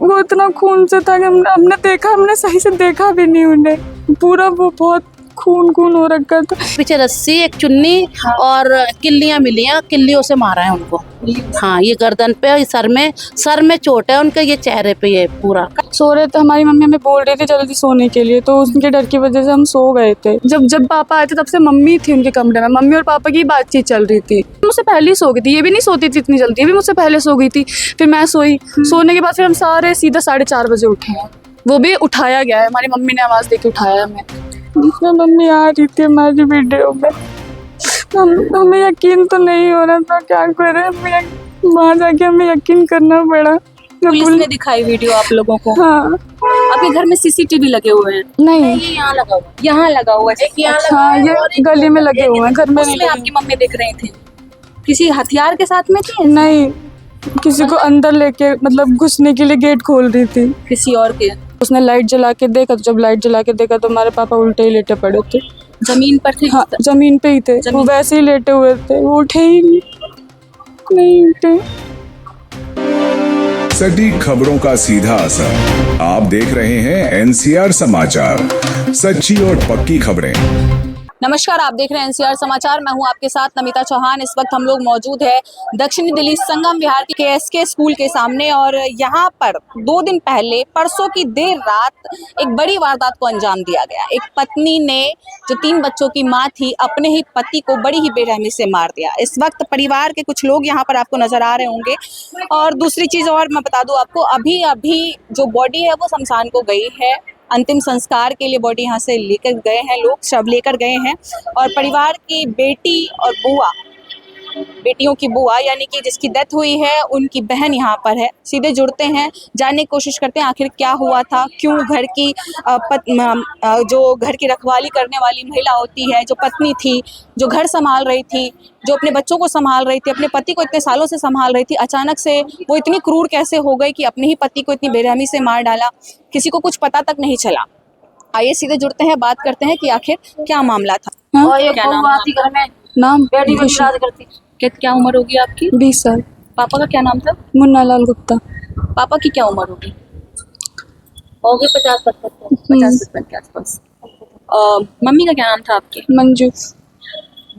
वो इतना खून से था कि हमने सही से देखा भी नहीं उन्हें। पूरा वो बहुत खून हो रखा था। पीछे रस्सी, एक चुन्नी और किल्लियां मिली हैं, किल्लियों से मारा है उनको। हाँ, ये गर्दन पे, सर में चोट है उनके, ये चेहरे पे ये पूरा। सो रहे थे, हमारी मम्मी हमें बोल रही थी जल्दी सोने के लिए, तो उनके डर की वजह से हम सो गए थे। जब पापा आए थे तब से मम्मी थी उनके कमरे में, मम्मी और पापा की बातचीत चल रही थी। मुझसे पहले ही सो गई थी, ये भी नहीं सोती थी इतनी जल्दी, ये भी मुझसे पहले सो गई थी। फिर मैं सोई, सोने के बाद फिर हम सारे सीधा 4:30 बजे उठे हैं। वो भी उठाया गया है, हमारी मम्मी ने आवाज़ देके उठाया हमें। जिसमें मम्मी आ रही थी हमारी वीडियो में, हमें यकीन तो नहीं हो रहा था, क्या करें। वहाँ जाके हमें यकीन करना पड़ा। पुलिस ने दिखाई वीडियो आप लोगों को? हाँ। आपके घर में सीसीटीवी लगे हुए हैं? नहीं, ये यहाँ लगा हुआ, यहाँ लगा हुआ है? हाँ, ये गली में लगे हुए हैं, घर में नहीं उसमें आपकी मम्मी दिख रही थी? किसी हथियार के साथ में थी? नहीं, किसी को अंदर लेके, मतलब घुसने के लिए गेट खोल रही थी किसी और के? उसने लाइट जला के देखा, तो जब लाइट जला के देखा तो हमारे पापा उल्टे ही लेटे पड़े थे। जमीन पर थे? हाँ, जमीन पे ही थे, वो वैसे ही लेटे हुए थे, वो उठे ही नहीं उठे। सटीक खबरों का सीधा असर। आप देख रहे हैं एनसीआर समाचार, सच्ची और पक्की खबरें। नमस्कार, आप देख रहे हैं एनसीआर समाचार। मैं हूं आपके साथ नमिता चौहान। इस वक्त हम लोग मौजूद है दक्षिणी दिल्ली संगम विहार के केएसके स्कूल के सामने, और यहां पर 2 दिन पहले परसों की देर रात एक बड़ी वारदात को अंजाम दिया गया। एक पत्नी ने, जो 3 बच्चों की मां थी, अपने ही पति को बड़ी ही बेरहमी से मार दिया। इस वक्त परिवार के कुछ लोग यहाँ पर आपको नजर आ रहे होंगे। और दूसरी चीज और मैं बता दूं आपको, अभी जो बॉडी है वो शमशान को गई है। अंतिम संस्कार के लिए बॉडी यहाँ से लेकर गए हैं लोग, शव लेकर गए हैं। और परिवार की बेटी और बुआ, बेटियों की बुआ यानी कि जिसकी डेथ हुई है, उनकी बहन यहाँ पर है। सीधे जुड़ते हैं, जानने की कोशिश करते हैं आखिर क्या हुआ था, क्यों घर की जो घर की रखवाली करने वाली महिला होती है, जो पत्नी थी, जो घर संभाल रही थी, जो अपने बच्चों को संभाल रही थी, अपने पति को इतने सालों से संभाल रही थी, अचानक से वो इतनी क्रूर कैसे हो गई कि अपने ही पति को इतनी बेरहमी से मार डाला, किसी को कुछ पता तक नहीं चला। आइए सीधे जुड़ते हैं, बात करते हैं कि आखिर क्या मामला था। क्या नाम? नाम क्या उम्र होगी आपकी? 20 साल। पापा का क्या नाम था? मुन्ना लाल गुप्ता। पापा की क्या उम्र होगी? होगी 50-55 के आसपास। मम्मी का क्या नाम था आपके? मंजू।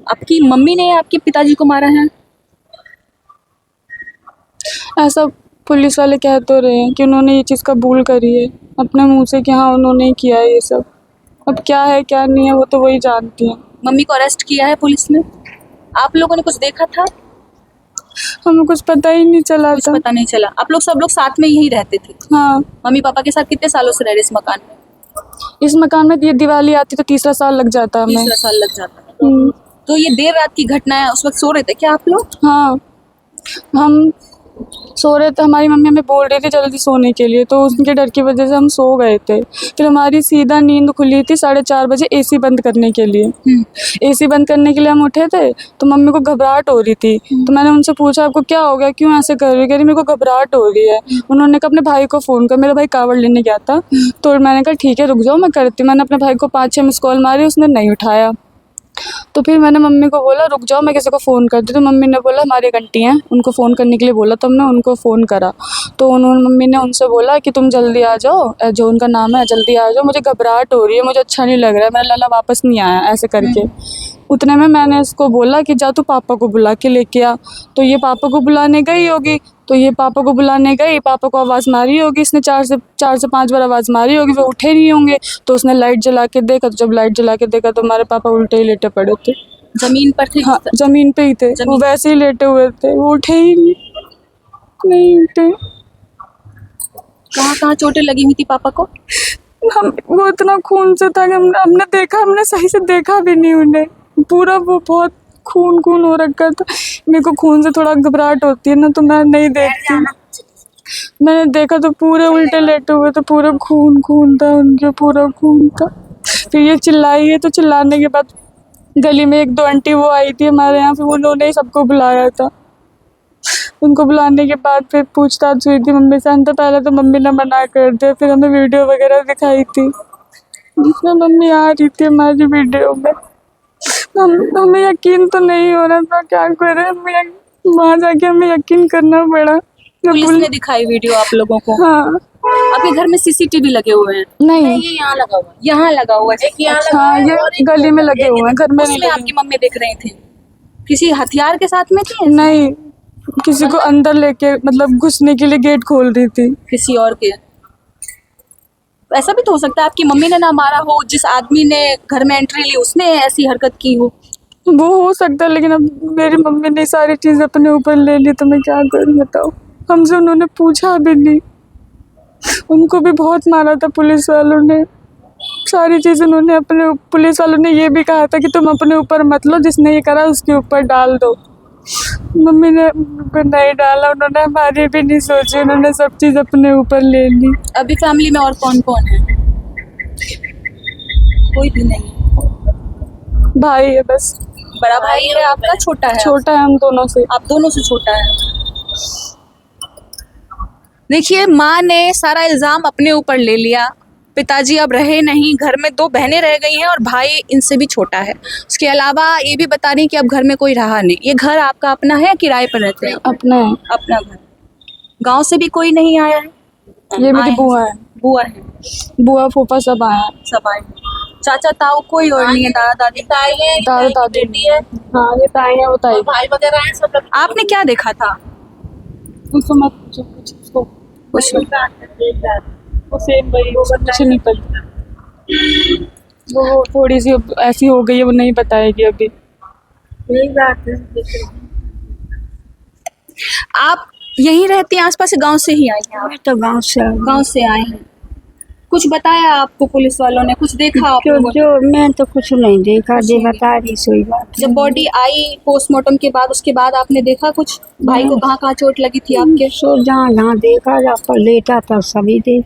आपकी मम्मी ने आपके पिताजी को मारा है? ऐसा पुलिस वाले कह तो रहे हैं कि उन्होंने ये चीज़ कबूल करी है अपने मुंह से कि हाँ उन्होंने ही किया है ये सब। अब क्या है क्या नहीं है वो तो वही जानती हैं। मम्मी को अरेस्ट किया है पुलिस ने? आप लोगों ने कुछ देखा था? हमें कुछ पता ही नहीं चला था। पता नहीं चला। आप लोग सब लोग साथ में यही रहते थे? हाँ। मम्मी पापा के साथ कितने सालों से रह रहे इस मकान में? इस मकान में ये दिवाली आती तो 3रा साल लग जाता हमें। 3रा साल लग जाता है। तो ये देर रात की घटना है, उस वक्त सो रहे थे क्या आप लोग? हाँ, हम सो रहे थे, हमारी मम्मी हमें बोल रही थी जल्दी सोने के लिए, तो उनके डर की वजह से हम सो गए थे। फिर हमारी सीधा नींद खुली थी 4:30 बजे एसी बंद करने के लिए। एसी बंद करने के लिए हम उठे थे तो मम्मी को घबराहट हो रही थी। तो मैंने उनसे पूछा आपको क्या हो गया, क्यों ऐसे कर रही है? कह रही मेरे को घबराहट हो रही है। उन्होंने कहा अपने भाई को फ़ोन कर, मेरा भाई कावड़ लेने गया था। तो मैंने कहा ठीक है रुक जाओ मैं करती। मैंने अपने भाई को 5-6 मिस कॉल मारी, उसने नहीं उठाया। तो फिर मैंने मम्मी को बोला रुक जाओ मैं किसी को फ़ोन करती। तो मम्मी ने बोला हमारी एक आंटी हैं उनको फ़ोन करने के लिए बोला, तो हमने उनको फ़ोन करा। तो मम्मी ने उनसे बोला कि तुम जल्दी आ जाओ, जो उनका नाम है, जल्दी आ जाओ, मुझे घबराहट हो रही है, मुझे अच्छा नहीं लग रहा है, मेरा लाला वापस नहीं आया, ऐसे करके। उतने में मैंने इसको बोला कि जा तू पापा को बुला के लेके आ। तो ये पापा को बुलाने गई होगी, तो ये पापा को बुलाने गई, पापा को आवाज़ मारी होगी इसने, 4 से 5 बार आवाज़ मारी होगी, वो उठे नहीं होंगे। तो उसने लाइट जला के देखा, तो जब लाइट जला के देखा तो हमारे पापा उल्टे ही लेटे पड़े थे। जमीन पर थे? हाँ, जमीन पे ही थे, वो वैसे ही लेटे हुए थे, वो उठे ही नहीं उठे। कहाँ चोटें लगी हुई थी पापा को? वो इतना खून से था कि हमने सही से देखा भी नहीं उन्हें। पूरा वो बहुत खून हो रखा था। मेरे को खून से थोड़ा घबराहट होती है ना, तो मैं नहीं देखती। मैंने देखा तो पूरे उल्टे लेटे हुए थे, पूरा खून था उनके, पूरा खून था। फिर ये चिल्लाई है, तो चिल्लाने के बाद गली में 1-2 आंटी वो आई थी हमारे यहाँ, फिर उन्होंने ही सबको बुलाया था। उनको बुलाने के बाद फिर पूछताछ हुई थी मम्मी से। तो पहले तो मम्मी ने मना कर दिया, फिर हमें वीडियो वगैरह दिखाई थी जिसमें मम्मी आ रही थी हमारी वीडियो में। हमें यकीन तो नहीं हो रहा था, क्या करें। वहाँ जाके हमें यकीन करना पड़ा। पुलिस ने दिखाई वीडियो आप लोगों को? हाँ। आपके घर में सीसीटीवी लगे हुए हैं? नहीं, ये यहाँ लगा हुआ है, यहाँ लगा हुआ है। एक यहाँ लगा हाँ हुआ है और ये गली में लगे हुए हैं, घर में नहीं उसमें लगे। आपकी मम्मी दिख रही थी, किसी हथियार के साथ में थी? नहीं, किसी को अंदर लेके मतलब घुसने के लिए गेट खोल रही थी। किसी और के? ऐसा भी तो हो सकता है आपकी मम्मी ने ना मारा हो, जिस आदमी ने घर में एंट्री ली उसने ऐसी हरकत की हो। वो हो सकता है, लेकिन अब मेरी मम्मी ने सारी चीज़ अपने ऊपर ले ली तो मैं क्या करूँ बताओ। हमसे उन्होंने पूछा भी नहीं, उनको भी बहुत मारा था पुलिस वालों ने। सारी चीज़ उन्होंने अपने, पुलिस वालों ने ये भी कहा था कि तुम अपने ऊपर मत लो, जिसने ये करा उसके ऊपर डाल दो। मम्मी ने नहीं डाला, उन्होंने हमारी भी नहीं सोची, उन्होंने सब चीज़ अपने ऊपर ले ली। अभी फैमिली में और कौन कौन है? कोई भी नहीं? भाई है बस, बड़ा भाई है आपका, छोटा है? छोटा है हम दोनों से। आप दोनों से छोटा है। देखिए, माँ ने सारा इल्जाम अपने ऊपर ले लिया, पिताजी अब रहे नहीं, घर में 2 बहनें रह गई हैं और भाई इनसे भी छोटा है। उसके अलावा ये भी बता रही कि अब घर में कोई रहा नहीं। ये घर आपका अपना है या किराए पर रहते हैं? अपना है। अपना घर। गांव से भी कोई नहीं आया है? ये मेरी आए हैं। बुआ है, बुआ है, बुआ फूफा सब आए हैं। सब आए हैं। चाचा ताऊ कोई और नहीं है? दादा दादी? ताई है, दादा ताई की दादी बेटी है, हाँ, ये ताई है, वो ताई। और भाई वगैरह हैं सब लोग। आपने क्या देखा था? उसको मत पूछो कुछ, उसको कुछ नहीं। वो सेम वही, वो कुछ नहीं पता। वो थोड़ी सी ऐसी हो गई है, वो नहीं बताएगी अभी। यही बात है। आप यहीं रहती हैं आसपास, गांव से ही आई हैं? तो गांव से गांव से आए हैं। कुछ बताया आपको पुलिस वालों ने? कुछ देखा आप जो लोगों ने? जो मैं तो कुछ नहीं देखा, जे बता रही सोई बात। जब बॉडी आई पोस्टमार्टम के बाद, उसके बाद आपने देखा कुछ? भाई को कहाँ कहाँ चोट लगी थी आपके? सो जहाँ जहाँ देखा जा पर लेटा था सभी देख,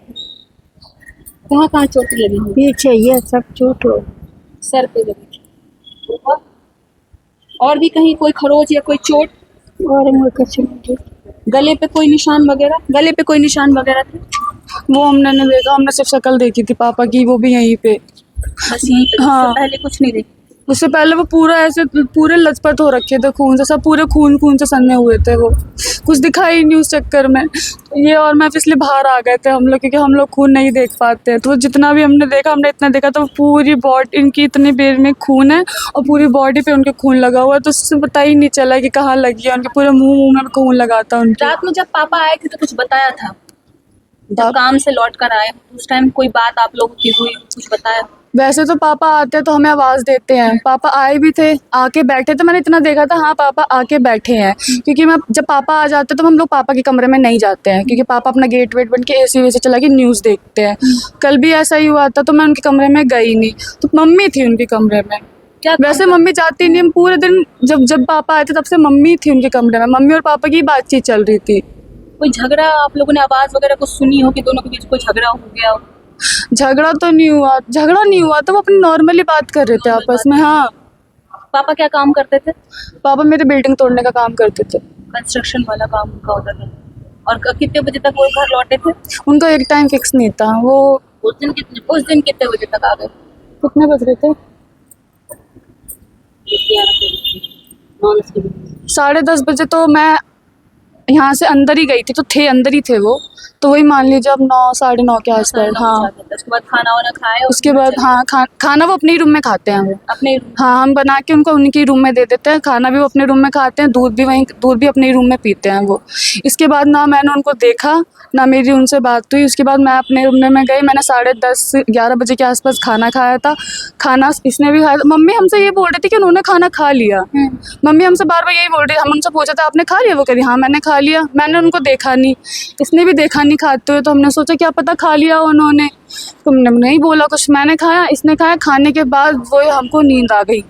कहाँ कहाँ चोट लगी हुई? पीछे ये सब चोट हो। सर पे लगी थी। और भी कहीं कोई खरोच या कोई चोट? और मैं कुछ नहीं देखा। गले पे कोई निशान वगैरह? गले पे कोई निशान वगैरह थे? वो हमने नहीं देखा, हमने सिर्फ शक्ल देखी थी पापा की, वो भी यहीं पे। बस यहीं पे? हाँ। उससे पहले कुछ नहीं देखा? उससे पहले वो पूरा ऐसे पूरे लथपथ हो रखे थे खून से, सब पूरे खून खून से सने हुए थे। वो कुछ दिखाई नहीं उस चक्कर में। ये और मैं इसलिए बाहर आ गए थे हम लोग, क्योंकि हम लोग खून नहीं देख पाते। तो जितना भी हमने देखा, हमने इतना देखा तो पूरी बॉडी इनकी इतनी देर में खून है और पूरी बॉडी पे उनके खून लगा हुआ है। तो उससे पता ही नहीं चला कि कहाँ लगी है। उनके पूरे मुंह में खून लगा था उनके। रात में जब पापा आए थे तो कुछ बताया था? जब काम से लौट कर आए उस टाइम कोई बात आप लोगों की हुई, कुछ बताया? वैसे तो पापा आते हैं तो हमें आवाज़ देते हैं। पापा आए भी थे, आके बैठे थे। मैंने इतना देखा था, हाँ पापा आके बैठे हैं। क्योंकि मैं जब पापा आ जाते तो हम लोग पापा के कमरे में नहीं जाते हैं, क्योंकि पापा अपना गेट वेट बन के एसी वेसी चला के न्यूज़ देखते हैं। कल भी ऐसा ही हुआ था, तो मैं उनके कमरे में गई नहीं, तो मम्मी थी उनके कमरे में। क्या वैसे मम्मी जाती नहीं, हम पूरे दिन जब पापा आए थे तब से मम्मी थी उनके कमरे में। मम्मी और पापा की बातचीत चल रही थी। कोई झगड़ा आप लोगों ने आवाज वगैरह कुछ सुनी हो कि दोनों के बीच कोई झगड़ा हो गया हो? झगड़ा तो नहीं हुआ, झगड़ा नहीं हुआ था, वो अपनी नॉर्मली बात कर रहे थे आपस में। हाँ, पापा क्या काम करते थे? पापा मेरे बिल्डिंग तोड़ने का काम करते थे। कंस्ट्रक्शन वाला काम उनका होता था। और कितने बजे तक वो घर लौटे थे? उनका एक टाइम फिक्स नहीं था। वो उस दिन कितने बजे तक आ गए? कितने बज रहे थे? 10:30 बजे। तो मैं यहाँ से अंदर ही गई थी, तो थे अंदर ही थे वो, तो वही मान लीजिए अब 9 साढ़े 9 के आसपास। हाँ, उसके बाद खाना वाना खाए? उसके बाद हाँ खाना वो अपने ही रूम में खाते हैं वो। अपने हाँ, हम बना के उनको उनके रूम में दे देते हैं। खाना भी वो अपने रूम में खाते हैं, दूध भी अपने रूम में पीते हैं वो। इसके बाद ना मैंने उनको देखा, ना मेरी उनसे बात हुई। उसके बाद मैं अपने रूम में गई। मैंने 10:30 11 बजे के आसपास खाना खाया था। खाना इसने भी खाया। मम्मी हमसे ये बोल रही थी कि उन्होंने खाना खा लिया। मम्मी हमसे बार बार यही बोल रही है। हम उनसे पूछा था आपने खा लिया? वो कह रही हाँ मैंने खा लिया। मैंने उनको देखा नहीं, इसने भी देखा नहीं खाते हुए। तो हमने सोचा क्या पता खा लिया उन्होंने। तुमने नहीं बोला कुछ। मैंने खाया, इसने खाया। खाने के बाद वो हमको नींद आ गई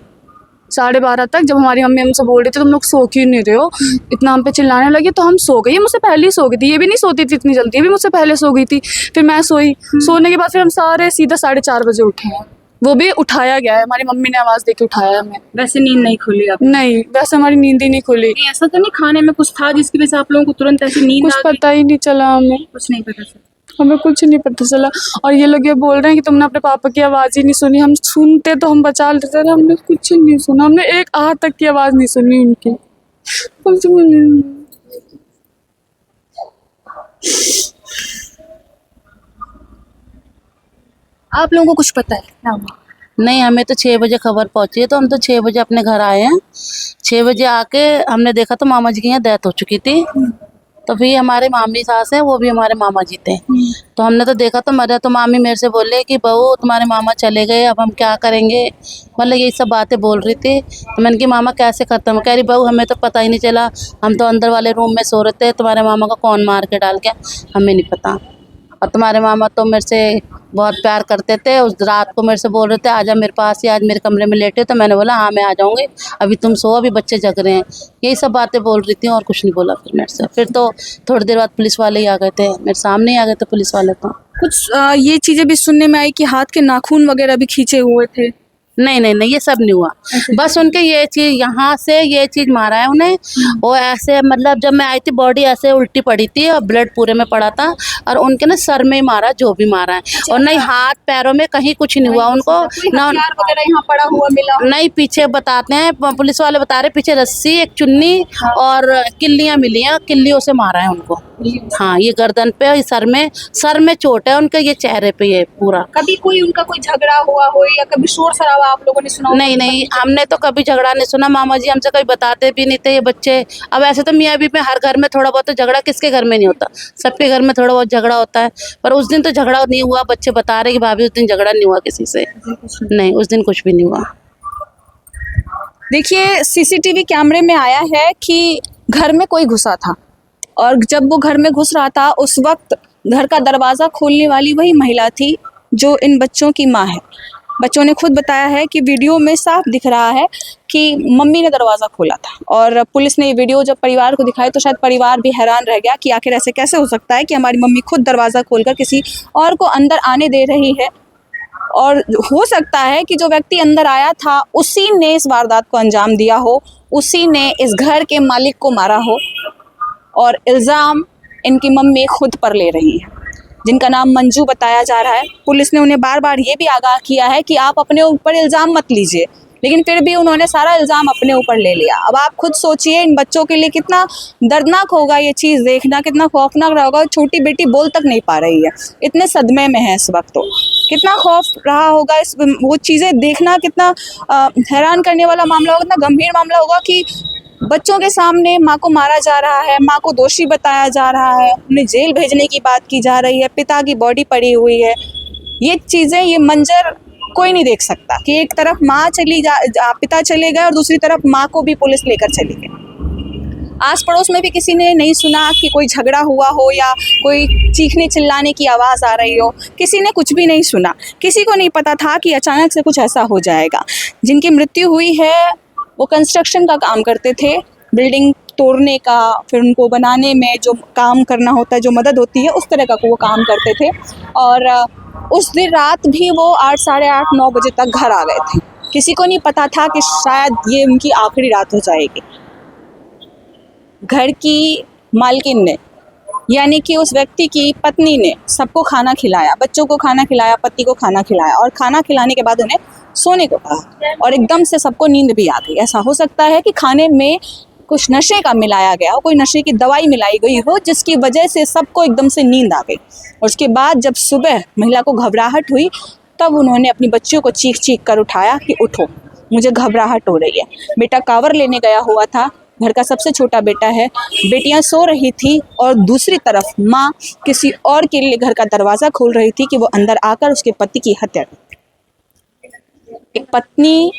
12:30 तक। जब हमारी मम्मी हमसे बोल रही थी तुम लोग सो क्यों नहीं रहे हो, इतना हम पे चिल्लाने लगी, तो हम सो गए। ये मुझसे पहले ही सो गई थी, ये भी नहीं सोती थी इतनी जल्दी, ये भी मुझसे पहले सो गई थी। फिर मैं सोई। सोने के बाद फिर हम सारे सीधा 4:30 बजे उठे हैं। वो भी उठाया गया है, हमारी मम्मी ने आवाज़ दे के उठाया हमें। वैसे नींद नहीं खुली आप? नहीं, वैसे हमारी नींद ही नहीं खुली। ऐसा तो नहीं खाने में कुछ था जिसकी वजह से आप लोगों को तुरंत ऐसी नींद कुछ आ गई? पता ही नहीं चला हमें, कुछ नहीं पता चला। हमें कुछ नहीं पता चला। और ये लोग ये बोल रहे हैं कि तुमने अपने पापा की आवाज़ ही नहीं सुनी। हम सुनते तो हम बचा लेते थे, हमने कुछ नहीं सुना। हमने एक आह तक की आवाज़ नहीं सुनी उनकी, कुछ भी नहीं। आप लोगों को कुछ पता है क्या हुआ? नहीं, हमें तो 6 बजे खबर पहुंची है, तो हम तो 6 बजे अपने घर आए हैं। 6 बजे आके हमने देखा तो मामा जी की यहाँ डेथ हो चुकी थी। तो फिर हमारे मामी सास है, वो भी हमारे मामा जी थे। तो हमने तो देखा तो मरा, तो मामी मेरे से बोले कि बहू तुम्हारे मामा चले गए, अब हम क्या करेंगे, मतलब यही सब बातें बोल रही थी। तो मैंने कि मामा कैसे ख़त्म, कह रही बहू हमें तो पता ही नहीं चला, हम तो अंदर वाले रूम में सो रहे थे, तुम्हारे मामा को कौन मार के डाल गया हमें नहीं पता। और तुम्हारे मामा तो मेरे से बहुत प्यार करते थे, उस रात को मेरे से बोल रहे थे आजा मेरे पास ही, आज मेरे कमरे में लेटे। तो मैंने बोला हाँ मैं आ जाऊँगी, अभी तुम सो, अभी बच्चे जग रहे हैं। यही सब बातें बोल रही थी और कुछ नहीं बोला फिर मेरे से। फिर तो थोड़ी देर बाद पुलिस वाले ही आ गए थे, मेरे सामने ही आ गए थे पुलिस वाले। तो कुछ ये चीजें भी सुनने में आई कि हाथ के नाखून वगैरह भी खींचे हुए थे। नहीं नहीं नहीं, ये सब नहीं हुआ। बस उनके ये चीज़ यहाँ से ये चीज़ मारा है उन्हें। वो ऐसे मतलब जब मैं आई थी बॉडी ऐसे उल्टी पड़ी थी और ब्लड पूरे में पड़ा था, और उनके ना सर में ही मारा, जो भी मारा है। और नहीं हाथ पैरों में कहीं कुछ नहीं हुआ उनको ना। हथियार वगैरह यहाँ पड़ा हुआ मिला? नहीं, पीछे बताते हैं पुलिस वाले बता रहे पीछे रस्सी, एक चुन्नी और किल्लियाँ मिली हैं, किल्लियों से मारा है उनको। हाँ, ये गर्दन पे और सर में चोट है उनके, ये चेहरे पे ये पूरा। कभी कोई उनका कोई झगड़ा हुआ हो या कभी शोर शराबा आप लोगों ने सुना हो? नहीं नहीं, हमने तो कभी झगड़ा नहीं सुना। मामा जी हमसे कभी बताते भी नहीं थे ये बच्चे। अब ऐसे तो मियाँ बीवी में हर घर में थोड़ा बहुत तो झगड़ा, किसके घर में नहीं होता, सबके घर में थोड़ा बहुत झगड़ा होता है। पर उस दिन तो झगड़ा नहीं हुआ। बच्चे बता रहे कि भाभी उस दिन झगड़ा नहीं हुआ किसी से। नहीं, उस दिन कुछ भी नहीं हुआ। देखिए सीसीटीवी कैमरे में आया है कि घर में कोई घुसा था, और जब वो घर में घुस रहा था उस वक्त घर का दरवाज़ा खोलने वाली वही महिला थी जो इन बच्चों की माँ है। बच्चों ने खुद बताया है कि वीडियो में साफ दिख रहा है कि मम्मी ने दरवाज़ा खोला था। और पुलिस ने ये वीडियो जब परिवार को दिखाई तो शायद परिवार भी हैरान रह गया कि आखिर ऐसे कैसे हो सकता है कि हमारी मम्मी खुद दरवाज़ा खोलकर किसी और को अंदर आने दे रही है। और हो सकता है कि जो व्यक्ति अंदर आया था उसी ने इस वारदात को अंजाम दिया हो, उसी ने इस घर के मालिक को मारा हो, और इल्ज़ाम इनकी मम्मी खुद पर ले रही है, जिनका नाम मंजू बताया जा रहा है। पुलिस ने उन्हें बार बार ये भी आगाह किया है कि आप अपने ऊपर इल्ज़ाम मत लीजिए, लेकिन फिर भी उन्होंने सारा इल्ज़ाम अपने ऊपर ले लिया। अब आप खुद सोचिए इन बच्चों के लिए कितना दर्दनाक होगा ये चीज़ देखना, कितना खौफनाक रहा होगा। छोटी बेटी बोल तक नहीं पा रही है, इतने सदमे में है इस वक्त। तो कितना खौफ रहा होगा इस वो चीज़ें देखना, कितना हैरान करने वाला मामला होगा, कितना गंभीर मामला होगा कि बच्चों के सामने माँ को मारा जा रहा है, माँ को दोषी बताया जा रहा है, उन्हें जेल भेजने की बात की जा रही है, पिता की बॉडी पड़ी हुई है। ये चीज़ें, ये मंजर कोई नहीं देख सकता कि एक तरफ माँ पिता चले गए और दूसरी तरफ माँ को भी पुलिस लेकर चली गई। आस पड़ोस में भी किसी ने नहीं सुना कि कोई झगड़ा हुआ हो या कोई चीखने चिल्लाने की आवाज़ आ रही हो, किसी ने कुछ भी नहीं सुना। किसी को नहीं पता था कि अचानक से कुछ ऐसा हो जाएगा। जिनकी मृत्यु हुई है वो कंस्ट्रक्शन का काम करते थे, बिल्डिंग तोड़ने का, फिर उनको बनाने में जो काम करना होता है, जो मदद होती है, उस तरह का वो काम करते थे। और उस दिन रात भी वो 8, साढ़े 8, 9 बजे तक घर आ गए थे। किसी को नहीं पता था कि शायद ये उनकी आखिरी रात हो जाएगी। घर की मालकिन ने, यानी कि उस व्यक्ति की पत्नी ने सबको खाना खिलाया, बच्चों को खाना खिलाया, पति को खाना खिलाया, और खाना खिलाने के बाद उन्हें सोने को कहा, और एकदम से सबको नींद भी आ गई। ऐसा हो सकता है कि खाने में कुछ नशे का मिलाया गया हो, कोई नशे की दवाई मिलाई गई हो, जिसकी वजह से सबको एकदम से नींद आ गई। और उसके बाद जब सुबह महिला को घबराहट हुई तब उन्होंने अपनी बच्चियों को चीख चीख कर उठाया कि उठो, मुझे घबराहट हो रही है। बेटा कांवर लेने गया हुआ था, घर का सबसे छोटा बेटा है, बेटियां सो रही थी, और दूसरी तरफ माँ किसी और के लिए घर का दरवाज़ा खोल रही थी कि वो अंदर आकर उसके पति की हत्या कर। एक पत्नी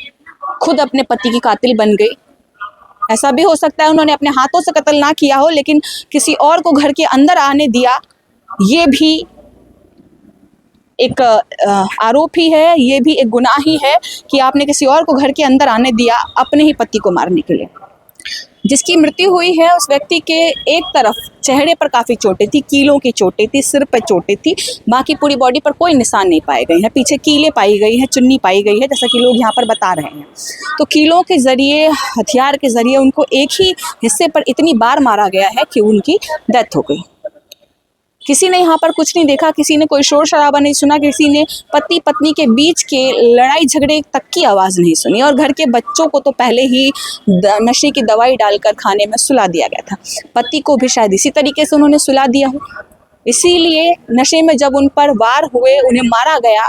खुद अपने पति की कातिल बन गई। ऐसा भी हो सकता है उन्होंने अपने हाथों से कत्ल ना किया हो, लेकिन किसी और को घर के अंदर आने दिया। ये भी एक आरोप ही है, ये भी एक गुनाह ही है कि आपने किसी और को घर के अंदर आने दिया अपने ही पति को मारने के लिए। जिसकी मृत्यु हुई है उस व्यक्ति के एक तरफ चेहरे पर काफ़ी चोटें थी, कीलों की चोटें थी, सिर पर चोटें थी, बाकी पूरी बॉडी पर कोई निशान नहीं पाए गए हैं। पीछे कीलें पाई गई हैं, चुन्नी पाई गई है, जैसा कि लोग यहाँ पर बता रहे हैं। तो कीलों के ज़रिए, हथियार के ज़रिए उनको एक ही हिस्से पर इतनी बार मारा गया है कि उनकी डेथ हो गई। किसी ने यहाँ पर कुछ नहीं देखा, किसी ने कोई शोर शराबा नहीं सुना, किसी ने पति पत्नी के बीच के लड़ाई झगड़े तक की आवाज़ नहीं सुनी। और घर के बच्चों को तो पहले ही नशे की दवाई डालकर खाने में सुला दिया गया था। पति को भी शायद इसी तरीके से उन्होंने सुला दिया हो। इसीलिए नशे में जब उन पर वार हुए, उन्हें मारा गया,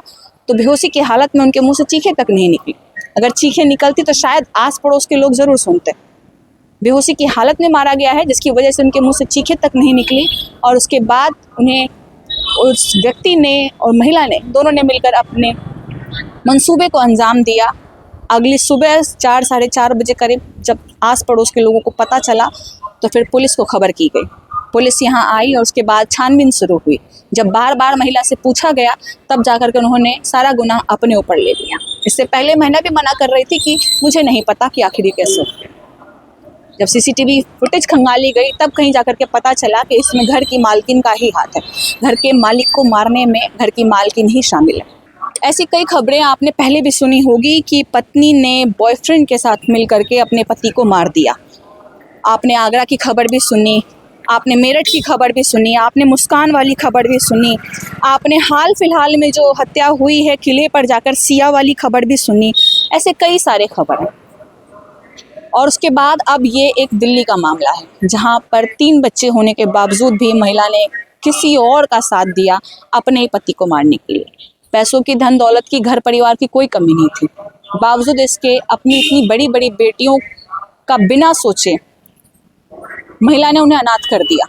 तो बेहोशी की हालत में उनके मुंह से चीखें तक नहीं निकली। अगर चीखें निकलती तो शायद आस पड़ोस के लोग ज़रूर सुनते। बेहोशी की हालत में मारा गया है, जिसकी वजह से उनके मुंह से चीखें तक नहीं निकली। और उसके बाद उन्हें उस व्यक्ति ने और महिला ने, दोनों ने मिलकर अपने मंसूबे को अंजाम दिया। अगली सुबह 4 साढ़े 4 बजे करीब जब आस पड़ोस के लोगों को पता चला तो फिर पुलिस को खबर की गई। पुलिस यहाँ आई और उसके बाद छानबीन शुरू हुई। जब बार बार महिला से पूछा गया तब जाकर के उन्होंने सारा गुनाह अपने ऊपर ले लिया। इससे पहले महिला भी मना कर रही थी कि मुझे नहीं पता कि आखिर ये कैसे हुआ। जब सीसीटीवी फुटेज खंगाली गई तब कहीं जाकर के पता चला कि इसमें घर की मालकिन का ही हाथ है। घर के मालिक को मारने में घर की मालकिन ही शामिल है। ऐसी कई खबरें आपने पहले भी सुनी होगी कि पत्नी ने बॉयफ्रेंड के साथ मिल करके अपने पति को मार दिया। आपने आगरा की खबर भी सुनी, आपने मेरठ की खबर भी सुनी, आपने मुस्कान वाली खबर भी सुनी, आपने हाल फिलहाल में जो हत्या हुई है किले पर जाकर सिया वाली खबर भी सुनी। ऐसे कई सारे खबर हैं। और उसके बाद अब ये एक दिल्ली का मामला है जहाँ पर 3 बच्चे होने के बावजूद भी महिला ने किसी और का साथ दिया अपने ही पति को मारने के लिए। पैसों की, धन दौलत की, घर परिवार की कोई कमी नहीं थी। बावजूद इसके अपनी इतनी बड़ी बड़ी बेटियों का बिना सोचे महिला ने उन्हें अनाथ कर दिया।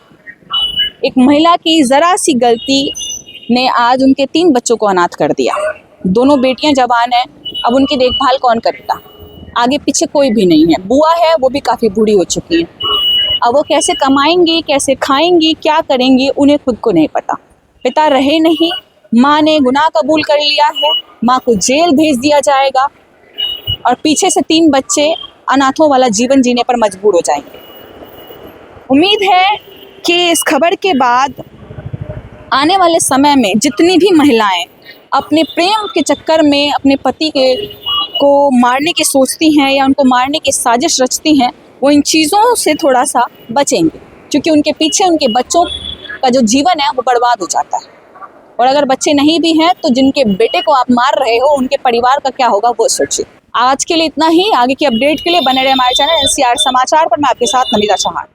एक महिला की ज़रा सी गलती ने आज उनके 3 बच्चों को अनाथ कर दिया। दोनों बेटियां जवान हैं, अब उनकी देखभाल कौन करेगा? आगे पीछे कोई भी नहीं है। बुआ है, वो भी काफ़ी बूढ़ी हो चुकी है। अब वो कैसे कमाएंगी, कैसे खाएंगी, क्या करेंगी, उन्हें खुद को नहीं पता। पिता रहे नहीं, माँ ने गुनाह कबूल कर लिया है, माँ को जेल भेज दिया जाएगा और पीछे से 3 बच्चे अनाथों वाला जीवन जीने पर मजबूर हो जाएंगे। उम्मीद है कि इस खबर के बाद आने वाले समय में जितनी भी महिलाएं अपने प्रेम के चक्कर में अपने पति को मारने की सोचती हैं या उनको मारने की साजिश रचती हैं, वो इन चीज़ों से थोड़ा सा बचेंगे, क्योंकि उनके पीछे उनके बच्चों का जो जीवन है वो बर्बाद हो जाता है। और अगर बच्चे नहीं भी हैं तो जिनके बेटे को आप मार रहे हो उनके परिवार का क्या होगा वो सोचिए। आज के लिए इतना ही। आगे की अपडेट के लिए बने रहे हमारे चैनल NCR समाचार पर। मैं आपके साथ नमिता चौहान।